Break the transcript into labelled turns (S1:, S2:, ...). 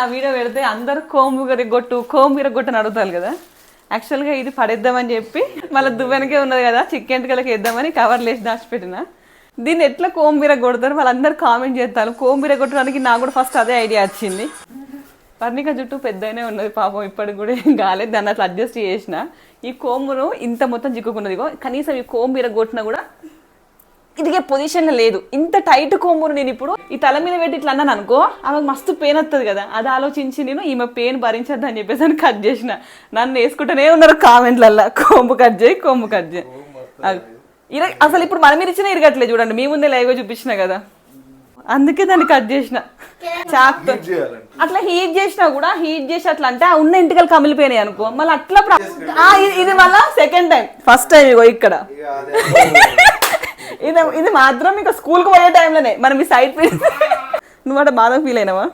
S1: ఆ వీడియో పెడితే అందరు కోంబు విరగొట్టు అని అడుగుతారు కదా. యాక్చువల్గా ఇది పడేద్దామని చెప్పి మళ్ళీ దువ్వెనకే ఉన్నది కదా, చిక్కెంటుకలకి వేద్దామని కవర్లు వేసి దాచిపెట్టిన. దీన్ని ఎట్లా కోంబు విరగొడతారు వాళ్ళందరూ కామెంట్ చేస్తారు. కోంబు విరగొట్టడానికి నాకు కూడా ఫస్ట్ అదే ఐడియా వచ్చింది. పర్ణిక జుట్టు పెద్దగానే ఉన్నది పాపం, ఇప్పటికి కూడా ఏం కాలేదు. దాన్ని అట్లా అడ్జస్ట్ చేసిన. ఈ కోంబును ఇంత మొత్తం చిక్కుకున్నది, కనీసం ఈ కోంబు విరగొట్టినా కూడా ఇదిగే పొజిషన్లో లేదు. ఇంత టైట్ కోంబును నేను ఇప్పుడు ఈ తల మీద పెట్టి ఇట్లా అన్నాను అనుకో, ఆమెకు మస్తు పెయిన్ వస్తుంది కదా. అది ఆలోచించి నేను ఈమె పెయిన్ భరించద్దు అని చెప్పేసి అని కట్ చేసిన. నన్ను వేసుకుంటూనే ఉన్నారు కామెంట్లల్లో, కోంబు కట్ చేయి. అసలు ఇప్పుడు మనం ఇచ్చిన ఇరగట్లేదు చూడండి, మీ ముందే లైవ్గా చూపించిన కదా, అందుకే దాన్ని కట్ చేసిన చాక్తో. అట్లా హీట్ చేసినా కూడా హీట్ చేసి అట్లా అంటే ఆ ఉన్న ఇంటికలు కమిలిపోయినాయి అనుకో, మళ్ళీ అట్లా ఇది మళ్ళీ సెకండ్ టైం. ఫస్ట్ టైం ఇగో ఇక్కడ ఇది మాత్రం ఇంకా స్కూల్కి పోయే టైంలోనే మనం ఈ సైడ్ నువ్వు అంటే బాగా ఫీల్ అయినావా?